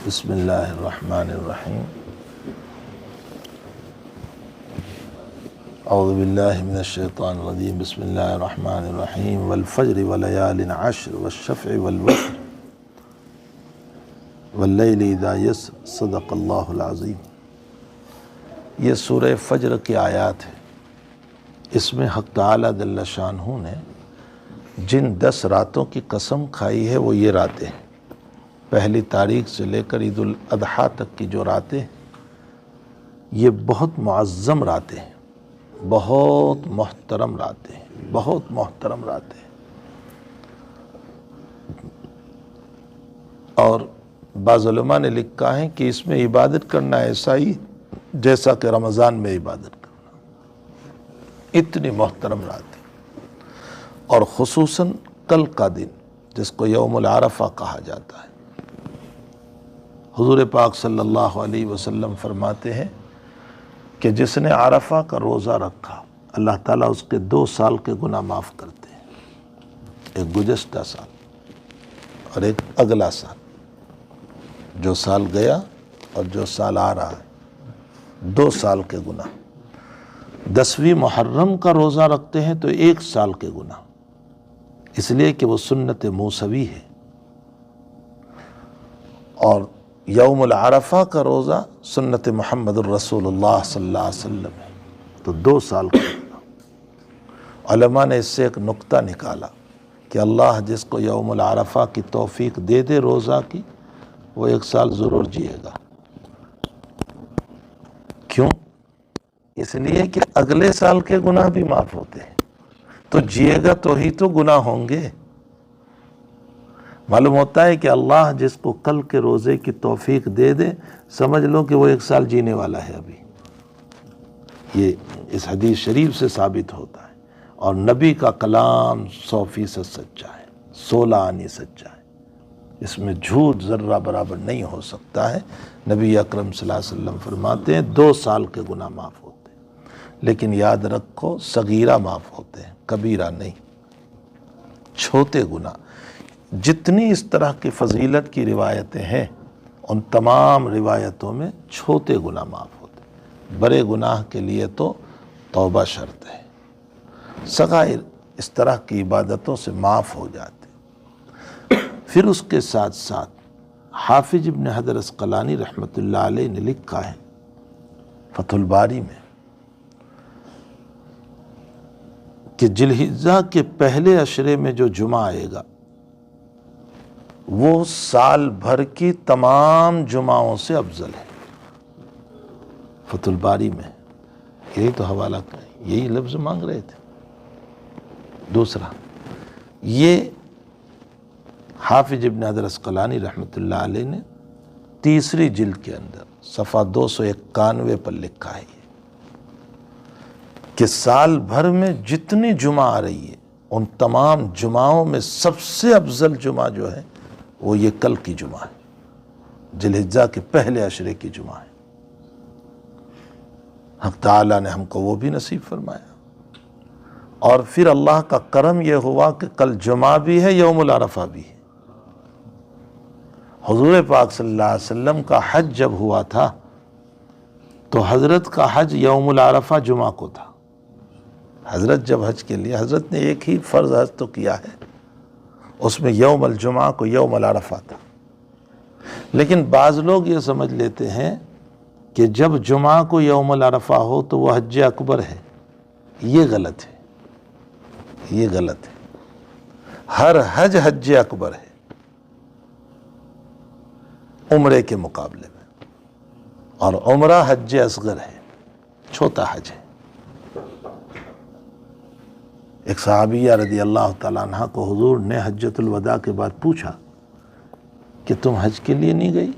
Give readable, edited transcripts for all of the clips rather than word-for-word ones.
بسم اللہ الرحمن الرحیم اعوذ باللہ من الشیطان الرجیم بسم اللہ الرحمن الرحیم والفجر ولیال عشر والشفع والوتر واللیل اذا یسر صدق اللہ العظیم۔ یہ سورہ فجر کی آیات ہے۔ اس میں حق تعالیٰ جل شانہ نے جن 10 راتوں کی قسم کھائی ہے وہ یہ راتیں ہیں۔ پہلی تاریخ سے لے کر عید الاضحیٰ تک کی جو راتیں یہ بہت معظم راتیں ہیں، بہت محترم راتیں ہیں، بہت محترم راتیں ہیں۔ اور بعض علماء نے لکھا ہے کہ اس میں عبادت کرنا ایسا ہی جیسا کہ رمضان میں عبادت کرنا، اتنی محترم راتیں۔ اور خصوصاً کل کا دن جس کو یوم العرفہ کہا جاتا ہے، حضور پاک صلی اللہ علیہ وسلم فرماتے ہیں کہ جس نے عرفہ کا روزہ رکھا اللہ تعالیٰ اس کے 2 سال کے گناہ معاف کرتے ہیں، ایک گزشتہ سال اور ایک اگلا سال، جو سال گیا اور جو سال آ رہا ہے، 2 سال کے گناہ۔ 10ویں محرم کا روزہ رکھتے ہیں تو 1 سال کے گناہ، اس لیے کہ وہ سنت موسوی ہے۔ اور یوم العرفہ کا روزہ سنت محمد الرسول اللہ صلی اللہ علیہ وسلم ہے، تو 2 سال کا گناہ۔ علماء نے اس سے ایک نقطہ نکالا کہ اللہ جس کو یوم العرفہ کی توفیق دے دے روزہ کی، وہ 1 سال ضرور جیے گا۔ کیوں؟ اس لیے کہ اگلے سال کے گناہ بھی معاف ہوتے ہیں، تو جیے گا تو ہی تو گناہ ہوں گے۔ معلوم ہوتا ہے کہ اللہ جس کو کل کے روزے کی توفیق دے دے، سمجھ لو کہ وہ 1 سال جینے والا ہے ابھی۔ یہ اس حدیث شریف سے ثابت ہوتا ہے، اور نبی کا کلام 100% سچا ہے، 16 آنی سچا ہے، اس میں جھوٹ ذرہ برابر نہیں ہو سکتا ہے۔ نبی اکرم صلی اللہ علیہ وسلم فرماتے ہیں 2 سال کے گناہ معاف ہوتے ہیں، لیکن یاد رکھو صغیرہ معاف ہوتے ہیں، کبیرہ نہیں، چھوٹے گناہ۔ جتنی اس طرح کی فضیلت کی روایتیں ہیں، ان تمام روایتوں میں چھوٹے گناہ معاف ہوتے ہیں، بڑے گناہ کے لیے تو توبہ شرط ہے۔ صغائر اس طرح کی عبادتوں سے معاف ہو جاتے۔ پھر اس کے ساتھ ساتھ حافظ ابن حجر عسقلانی رحمۃ اللہ علیہ نے لکھا ہے فتح الباری میں کہ ذی الحجہ کے پہلے عشرے میں جو جمعہ آئے گا وہ سال بھر کی تمام جمعوں سے افضل ہے۔ فتح الباری میں یہی تو حوالہ یہی لفظ مانگ رہے تھے۔ دوسرا، یہ حافظ ابن حجر عسقلانی رحمۃ اللہ علیہ نے 3ری جلد کے اندر صفحہ 291 پر لکھا ہے کہ سال بھر میں جتنی جمعہ آ رہی ہے ان تمام جمعوں میں سب سے افضل جمعہ جو ہے وہ یہ کل کی جمعہ ہے، ذی الحجہ کے پہلے عشرے کی جمعہ ہے۔ حق تعالیٰ نے ہم کو وہ بھی نصیب فرمایا۔ اور پھر اللہ کا کرم یہ ہوا کہ کل جمعہ بھی ہے، یوم العرفہ بھی ہے۔ حضور پاک صلی اللہ علیہ وسلم کا حج جب ہوا تھا تو حضرت کا حج یوم العرفہ جمعہ کو تھا۔ حضرت جب حج کے لیے، حضرت نے ایک ہی فرض حج تو کیا ہے، اس میں یوم الجمعہ کو یوم العرفہ تھا۔ لیکن بعض لوگ یہ سمجھ لیتے ہیں کہ جب جمعہ کو یوم العرفہ ہو تو وہ حج اکبر ہے۔ یہ غلط ہے، یہ غلط ہے۔ ہر حج حج اکبر ہے عمرے کے مقابلے میں، اور عمرہ حج اصغر ہے، چھوٹا حج ہے۔ ایک صحابیہ رضی اللہ تعالیٰ عنہ کو حضور نے حجۃ الوداع کے بعد پوچھا کہ تم حج کے لیے نہیں گئی،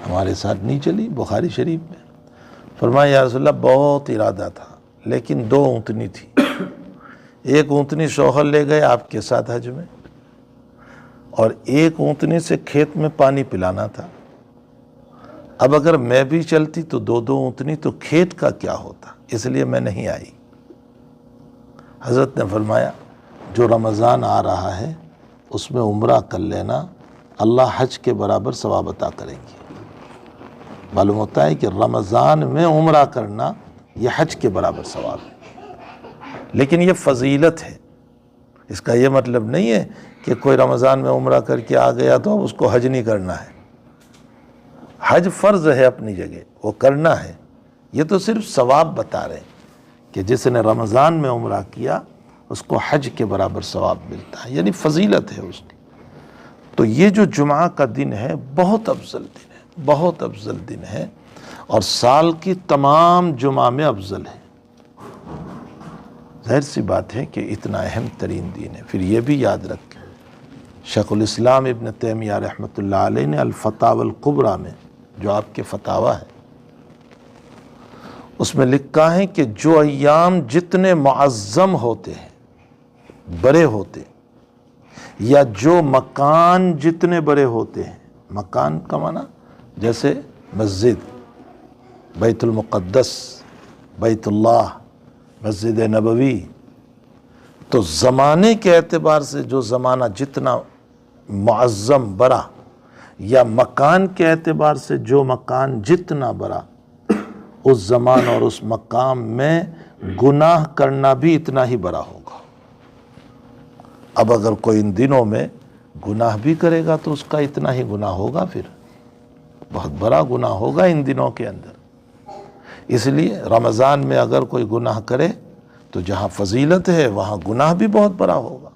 ہمارے ساتھ نہیں چلی؟ بخاری شریف میں فرمایا یا رسول اللہ بہت ارادہ تھا، لیکن 2 اونٹنی تھی، ایک اونٹنی شوہر لے گئے آپ کے ساتھ حج میں، اور ایک اونٹنی سے کھیت میں پانی پلانا تھا۔ اب اگر میں بھی چلتی تو 2 اونٹنی، تو کھیت کا کیا ہوتا، اس لیے میں نہیں آئی۔ حضرت نے فرمایا جو رمضان آ رہا ہے اس میں عمرہ کر لینا، اللہ حج کے برابر ثواب عطا کریں گے۔ معلوم ہوتا ہے کہ رمضان میں عمرہ کرنا یہ حج کے برابر ثواب ہے، لیکن یہ فضیلت ہے، اس کا یہ مطلب نہیں ہے کہ کوئی رمضان میں عمرہ کر کے آ گیا تو اب اس کو حج نہیں کرنا ہے۔ حج فرض ہے اپنی جگہ، وہ کرنا ہے، یہ تو صرف ثواب بتا رہے ہیں کہ جس نے رمضان میں عمرہ کیا اس کو حج کے برابر ثواب ملتا ہے، یعنی فضیلت ہے اس کی۔ تو یہ جو جمعہ کا دن ہے بہت افضل دن ہے، بہت افضل دن ہے، اور سال کی تمام جمعہ میں افضل ہے۔ ظاہر سی بات ہے کہ اتنا اہم ترین دین ہے۔ پھر یہ بھی یاد رکھیں، شیخ الاسلام ابن تیمیہ رحمۃ اللہ علیہ نے الفتاوی الکبریٰ میں، جو آپ کے فتاویٰ ہے، اس میں لکھا ہے کہ جو ایام جتنے معظم ہوتے ہیں، بڑے ہوتے ہیں، یا جو مکان جتنے بڑے ہوتے ہیں، مکان کا معنی جیسے مسجد، بیت المقدس، بیت اللہ، مسجد نبوی، تو زمانے کے اعتبار سے جو زمانہ جتنا معظم بڑا، یا مکان کے اعتبار سے جو مکان جتنا بڑا، اس زمان اور اس مقام میں گناہ کرنا بھی اتنا ہی بڑا ہوگا۔ اب اگر کوئی ان دنوں میں گناہ بھی کرے گا تو اس کا اتنا ہی گناہ ہوگا، پھر بہت بڑا گناہ ہوگا ان دنوں کے اندر۔ اس لیے رمضان میں اگر کوئی گناہ کرے تو جہاں فضیلت ہے وہاں گناہ بھی بہت بڑا ہوگا۔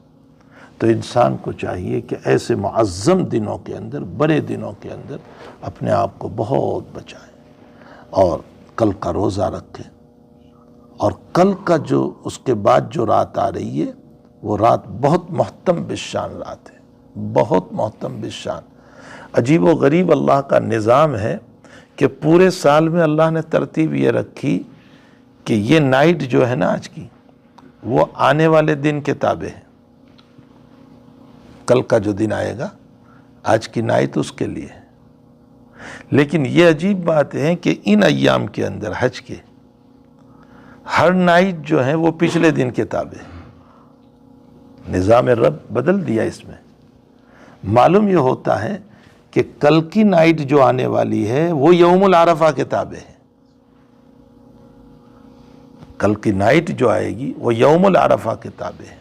تو انسان کو چاہیے کہ ایسے معظم دنوں کے اندر، بڑے دنوں کے اندر اپنے آپ کو بہت بچائیں، اور کل کا روزہ رکھیں، اور کل کا جو اس کے بعد جو رات آ رہی ہے وہ رات بہت محتم بالشان رات ہے، بہت محتم بالشان۔ عجیب و غریب اللہ کا نظام ہے کہ پورے سال میں اللہ نے ترتیب یہ رکھی کہ یہ نائٹ جو ہے نا آج کی، وہ آنے والے دن کے تابع ہے۔ کل کا جو دن آئے گا، آج کی نائٹ اس کے لیے ہے۔ لیکن یہ عجیب بات ہے کہ ان ایام کے اندر حج کے ہر نائٹ جو ہے وہ پچھلے دن کے تابع ہے۔ نظام رب بدل دیا اس میں۔ معلوم یہ ہوتا ہے کہ کل کی نائٹ جو آنے والی ہے وہ یوم العرفہ کے تابع ہے۔ کل کی نائٹ جو آئے گی وہ یوم العرفہ کے تابع ہے،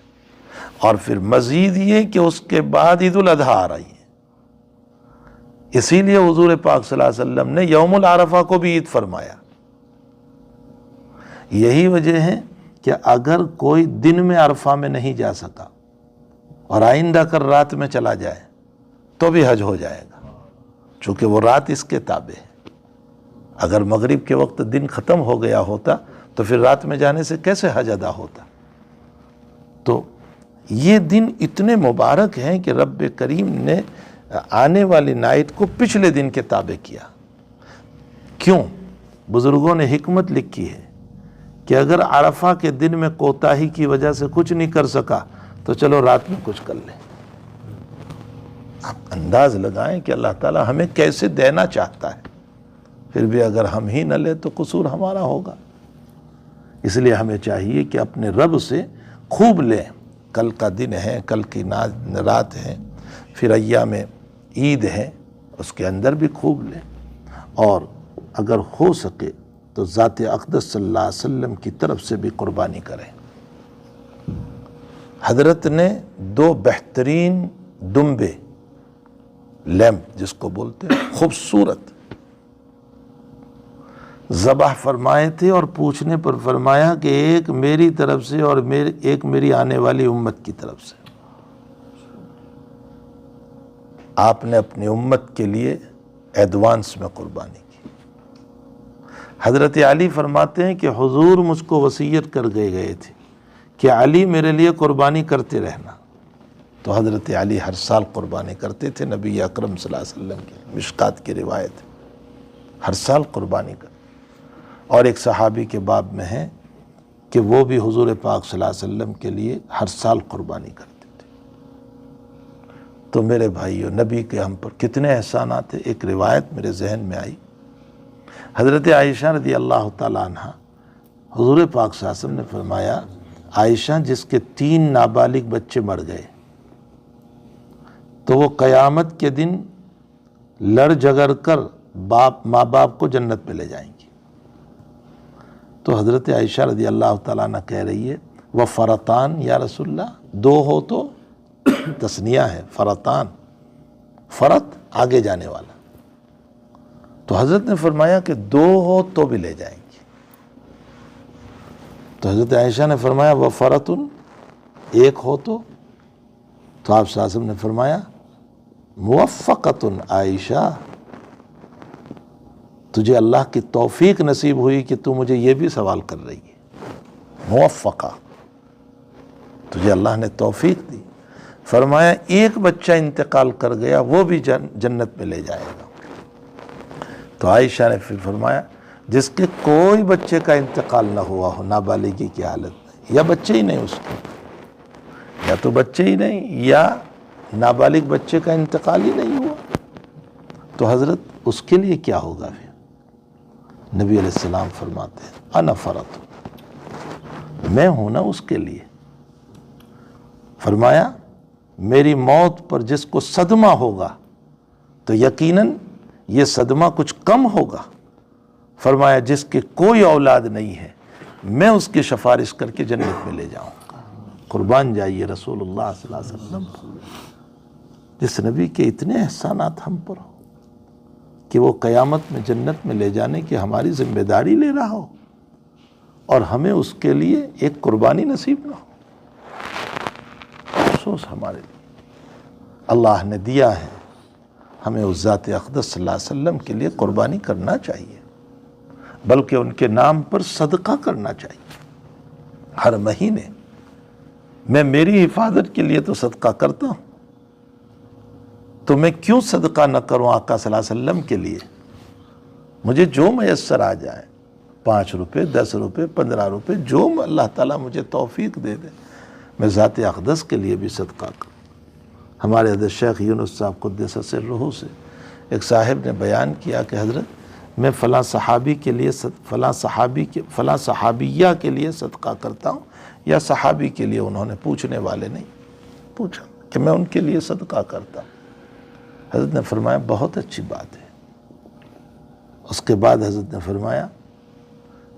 اور پھر مزید یہ کہ اس کے بعد عید الاضحیٰ آ رہی ہے۔ اسی لیے حضور پاک صلی اللہ علیہ وسلم نے یوم العرفہ کو بھی عید فرمایا۔ یہی وجہ ہے کہ اگر کوئی دن میں عرفہ میں نہیں جا سکا اور آئندہ کر رات میں چلا جائے تو بھی حج ہو جائے گا، چونکہ وہ رات اس کے تابع ہے۔ اگر مغرب کے وقت دن ختم ہو گیا ہوتا تو پھر رات میں جانے سے کیسے حج ادا ہوتا؟ تو یہ دن اتنے مبارک ہیں کہ رب کریم نے آنے والی نائٹ کو پچھلے دن کے تابع کیا۔ کیوں؟ بزرگوں نے حکمت لکھی ہے کہ اگر عرفہ کے دن میں کوتاہی کی وجہ سے کچھ نہیں کر سکا تو چلو رات میں کچھ کر لیں۔ آپ انداز لگائیں کہ اللہ تعالیٰ ہمیں کیسے دینا چاہتا ہے، پھر بھی اگر ہم ہی نہ لیں تو قصور ہمارا ہوگا۔ اس لیے ہمیں چاہیے کہ اپنے رب سے خوب لیں۔ کل کا دن ہے، کل کی رات ہے، پھر ایام عید ہے، اس کے اندر بھی خوب لیں، اور اگر ہو سکے تو ذات اقدس صلی اللہ علیہ وسلم کی طرف سے بھی قربانی کریں۔ حضرت نے 2 بہترین دمبے، لیمپ جس کو بولتے ہیں، خوبصورت ذبح فرمائے تھے، اور پوچھنے پر فرمایا کہ ایک میری طرف سے اور ایک میری آنے والی امت کی طرف سے۔ آپ نے اپنی امت کے لیے ایڈوانس میں قربانی کی۔ حضرت علی فرماتے ہیں کہ حضور مجھ کو وصیت کر گئے تھے کہ علی میرے لیے قربانی کرتے رہنا، تو حضرت علی ہر سال قربانی کرتے تھے۔ نبی اکرم صلی اللہ علیہ وسلم کی مشکات کی روایت ہے، ہر سال قربانی کرتے۔ اور ایک صحابی کے باب میں ہے کہ وہ بھی حضور پاک صلی اللہ علیہ وسلم کے لیے ہر سال قربانی کرتے تھے۔ تو میرے بھائیو، نبی کے ہم پر کتنے احسانات ہیں۔ ایک روایت میرے ذہن میں آئی، حضرت عائشہ رضی اللہ تعالیٰ عنہ، حضور پاک صلی اللہ علیہ وسلم نے فرمایا، عائشہ جس کے 3 نابالغ بچے مر گئے، تو وہ قیامت کے دن لڑ جگر کر ماں باپ کو جنت میں لے جائیں گی۔ تو حضرت عائشہ رضی اللہ تعالیٰ عنہ کہہ رہی ہے وہ فرطان یا رسول اللہ، دو ہو تو تثنیہ ہے، فرطان، فرط آگے جانے والا، تو حضرت نے فرمایا کہ دو ہو تو بھی لے جائیں گی۔ تو حضرت عائشہ نے فرمایا وہ فرطن، ایک ہو تو آپ صلی اللہ علیہ وسلم نے فرمایا موفقتن عائشہ، تجھے اللہ کی توفیق نصیب ہوئی کہ تو مجھے یہ بھی سوال کر رہی ہے، موفقہ، تجھے اللہ نے توفیق دی۔ فرمایا ایک بچہ انتقال کر گیا وہ بھی جنت میں لے جائے گا۔ تو عائشہ نے پھر فرمایا جس کے کوئی بچے کا انتقال نہ ہوا ہو نابالغی کی حالت میں، یا بچے ہی نہیں اس کے، یا تو بچے ہی نہیں یا نابالغ بچے کا انتقال ہی نہیں ہوا، تو حضرت اس کے لیے کیا ہوگا پھر؟ نبی علیہ السلام فرماتے ہیں انا فرط، میں ہوں نا اس کے لیے۔ فرمایا میری موت پر جس کو صدمہ ہوگا تو یقیناً یہ صدمہ کچھ کم ہوگا۔ فرمایا جس کے کوئی اولاد نہیں ہے میں اس کی سفارش کر کے جنت میں لے جاؤں گا۔ قربان جائیے رسول اللہ صلی اللہ علیہ وسلم، جس نبی کے اتنے احسانات ہم پر ہو کہ وہ قیامت میں جنت میں لے جانے کی ہماری ذمہ داری لے رہا ہو اور ہمیں اس کے لیے ایک قربانی نصیب نہ ہو۔ افسوس ہمارے لیے، اللہ نے دیا ہے، ہمیں اس ذات اقدس صلی اللہ علیہ وسلم کے لیے قربانی کرنا چاہیے، بلکہ ان کے نام پر صدقہ کرنا چاہیے۔ ہر مہینے میں میری حفاظت کے لیے تو صدقہ کرتا ہوں، تو میں کیوں صدقہ نہ کروں آقا صلی اللہ علیہ وسلم کے لیے؟ مجھے جو میسر آ جائے، 5 روپے، 10 روپے، 15 روپے، جو اللہ تعالیٰ مجھے توفیق دے دے، میں ذات اقدس کے لیے بھی صدقہ کروں۔ ہمارے حضرت شیخ یونس صاحب قدس سرہ سے ایک صاحب نے بیان کیا کہ حضرت میں فلاں صحابی کے لیے فلاں صحابیہ کے لیے صدقہ کرتا ہوں، یا صحابی کے لیے، انہوں نے پوچھنے والے نہیں پوچھا کہ میں ان کے لیے صدقہ کرتا ہوں۔ حضرت نے فرمایا بہت اچھی بات ہے۔ اس کے بعد حضرت نے فرمایا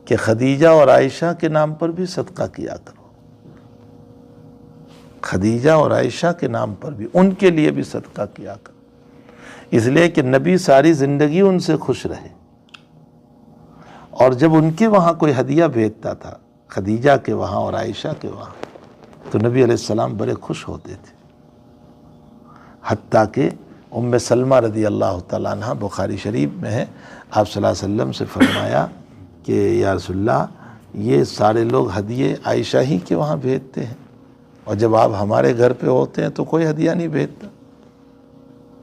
کہ خدیجہ اور عائشہ کے نام پر بھی صدقہ کیا کرو، خدیجہ اور عائشہ کے نام پر بھی، ان کے لیے بھی صدقہ کیا کرو، اس لیے کہ نبی ساری زندگی ان سے خوش رہے، اور جب ان کے وہاں کوئی ہدیہ بھیجتا تھا، خدیجہ کے وہاں اور عائشہ کے وہاں، تو نبی علیہ السلام بڑے خوش ہوتے تھے۔ حتیٰ کہ ام سلمہ رضی اللہ تعالیٰ عنہ، بخاری شریف میں ہے، آپ صلی اللہ علیہ وسلم سے فرمایا کہ یا رسول اللہ یہ سارے لوگ ہدیے عائشہ ہی کے وہاں بھیجتے ہیں، اور جب آپ ہمارے گھر پہ ہوتے ہیں تو کوئی ہدیہ نہیں بھیجتا۔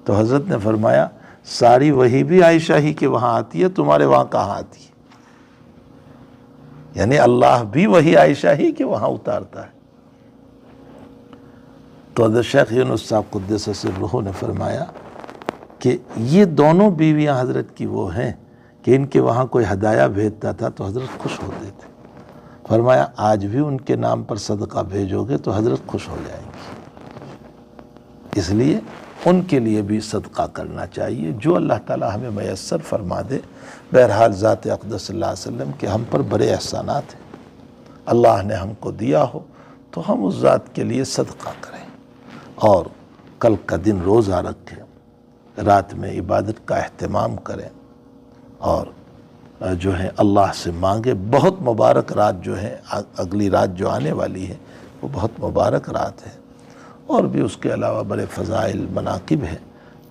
تو حضرت نے فرمایا ساری وہی بھی عائشہ ہی کے وہاں آتی ہے، تمہارے وہاں کہاں آتی ہے؟ یعنی اللہ بھی وہی عائشہ ہی کے وہاں اتارتا ہے۔ تو حضرت شیخ یونس صاحب قدس سرہ نے فرمایا کہ یہ دونوں بیویاں حضرت کی وہ ہیں کہ ان کے وہاں کوئی ہدایہ بھیجتا تھا تو حضرت خوش ہوتے تھے۔ فرمایا آج بھی ان کے نام پر صدقہ بھیجو گے تو حضرت خوش ہو جائیں گی، اس لیے ان کے لیے بھی صدقہ کرنا چاہیے جو اللہ تعالیٰ ہمیں میسر فرما دے۔ بہرحال ذات اقدس صلی اللہ علیہ وسلم کے ہم پر بڑے احسانات ہیں، اللہ نے ہم کو دیا ہو تو ہم اس ذات کے لیے صدقہ کریں، اور کل کا دن روزہ رکھیں، رات میں عبادت کا اہتمام کریں، اور جو ہے اللہ سے مانگے۔ بہت مبارک رات جو ہے، اگلی رات جو آنے والی ہے وہ بہت مبارک رات ہے، اور بھی اس کے علاوہ بڑے فضائل مناقب ہیں۔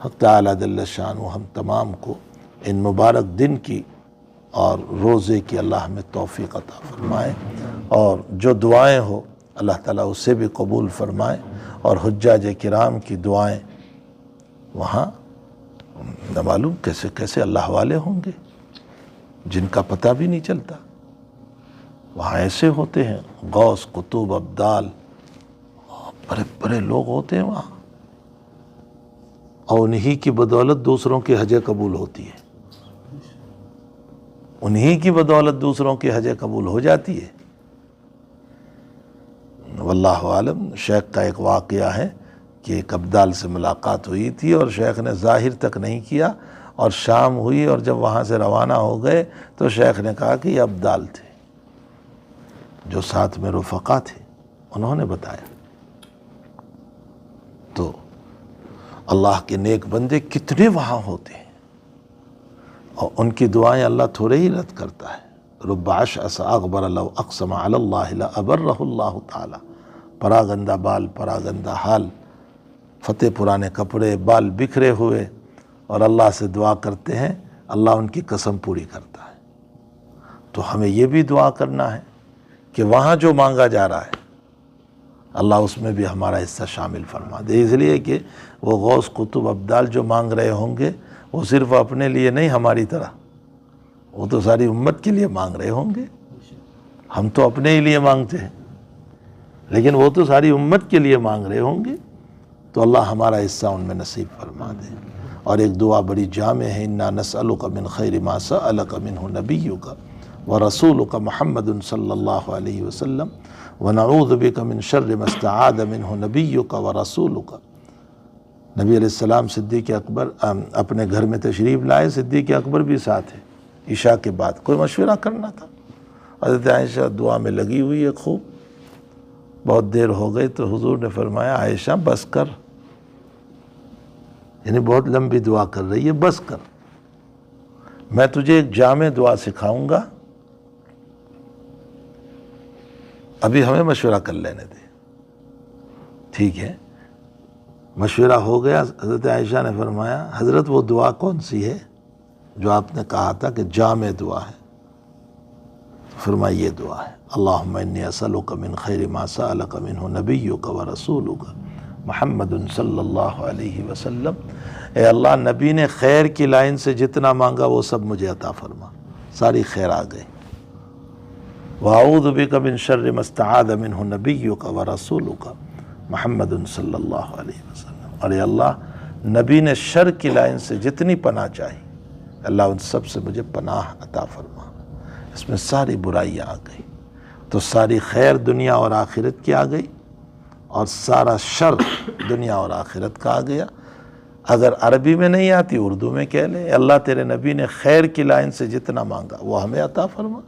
حق تعالیٰ جل شانہ ہم تمام کو ان مبارک دن کی اور روزے کی اللہ ہمیں توفیق عطا فرمائے، اور جو دعائیں ہو اللہ تعالیٰ اسے بھی قبول فرمائے، اور حجاج کرام کی دعائیں وہاں نہ معلوم کیسے کیسے اللہ والے ہوں گے جن کا پتہ بھی نہیں چلتا، وہاں ایسے ہوتے ہیں غوث، قطب، ابدال، بڑے بڑے لوگ ہوتے ہیں وہاں، اور انہی کی بدولت دوسروں کی حج قبول ہوتی ہے، انہی کی بدولت دوسروں کی حج قبول ہو جاتی ہے۔ واللہ عالم۔ شیخ کا ایک واقعہ ہے کہ ایک ابدال سے ملاقات ہوئی تھی اور شیخ نے ظاہر تک نہیں کیا، اور شام ہوئی اور جب وہاں سے روانہ ہو گئے تو شیخ نے کہا کہ یہ ابدال تھے، جو ساتھ میں رفقا تھے انہوں نے بتایا۔ تو اللہ کے نیک بندے کتنے وہاں ہوتے ہیں، اور ان کی دعائیں اللہ تھوڑے ہی رد کرتا ہے۔ رب اشعث اغبر لو اقسم علی اللہ لابرہ اللہ تعالی، پراگندہ بال، پراگندہ حال، فتح پرانے کپڑے، بال بکھرے ہوئے، اور اللہ سے دعا کرتے ہیں، اللہ ان کی قسم پوری کرتا ہے۔ تو ہمیں یہ بھی دعا کرنا ہے کہ وہاں جو مانگا جا رہا ہے اللہ اس میں بھی ہمارا حصہ شامل فرما دے، اس لیے کہ وہ غوث قطب ابدال جو مانگ رہے ہوں گے وہ صرف اپنے لیے نہیں ہماری طرح، وہ تو ساری امت کے لیے مانگ رہے ہوں گے۔ ہم تو اپنے ہی لیے مانگتے ہیں، لیکن وہ تو ساری امت کے لیے مانگ رہے ہوں گے، تو اللہ ہمارا حصہ ان میں نصیب فرما دے۔ اور ایک دعا بڑی جامع ہے، انا نسألک من خیر ما سألک منہ نبیک ورسولک محمد صلی اللہ علیہ وسلم ونعوذ بک من شر ما استعاذ منہ نبیک ورسولک۔ نبی علیہ السلام صدیق اکبر اپنے گھر میں تشریف لائے، صدیق اکبر بھی ساتھ ہے، عشاء کے بعد کوئی مشورہ کرنا تھا۔ حضرت عائشہ دعا میں لگی ہوئی ہے خوب، بہت دیر ہو گئی تو حضور نے فرمایا عائشہ بس کر، یعنی بہت لمبی دعا کر رہی ہے، بس کر، میں تجھے ایک جامع دعا سکھاؤں گا، ابھی ہمیں مشورہ کر لینے دے۔ ٹھیک ہے، مشورہ ہو گیا۔ حضرت عائشہ نے فرمایا حضرت وہ دعا کون سی ہے جو آپ نے کہا تھا کہ جامع دعا ہے؟ فرمایا یہ دعا ہے، اللہم انی اسألک من خیر ما سألک منہ نبیک ورسولک محمد صلی اللہ علیہ وسلم۔ اے اللہ، نبی نے خیر کی لائن سے جتنا مانگا وہ سب مجھے عطا فرما، ساری خیر آ گئی۔ وَأَعُوذُ بِكَ مِن شَرِّ مَا اسْتَعَاذَ مِنْهُ نَبِيُّكَ وَرَسُولُكَ محمد صلی اللہ علیہ وسلم۔ اور اے اللہ، نبی نے شر کی لائن سے جتنی پناہ چاہی اللہ ان سب سے مجھے پناہ عطا فرما۔ اس میں ساری برائیاں آ گئی، تو ساری خیر دنیا اور آخرت کی آ گئی، اور سارا شر دنیا اور آخرت کا آ گیا۔ اگر عربی میں نہیں آتی اردو میں کہہ لیں، اللہ تیرے نبی نے خیر کی لائن سے جتنا مانگا وہ ہمیں عطا فرما،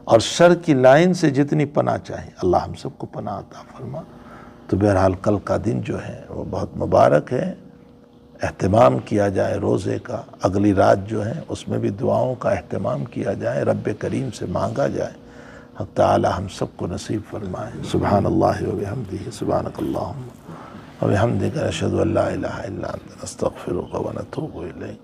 اور شر کی لائن سے جتنی پناہ چاہے اللہ ہم سب کو پناہ عطا فرما۔ تو بہرحال کل کا دن جو ہے وہ بہت مبارک ہے، اہتمام کیا جائے روزے کا، اگلی رات جو ہے اس میں بھی دعاؤں کا اہتمام کیا جائے، رب کریم سے مانگا جائے، حق تعالی ہم سب کو نصیب فرمائے۔ سبحان اللہ و بحمدہ، سبحانک اللہم و بحمدک، نشہد ان لا الہ الا انت، نستغفرک و نتوب الیک۔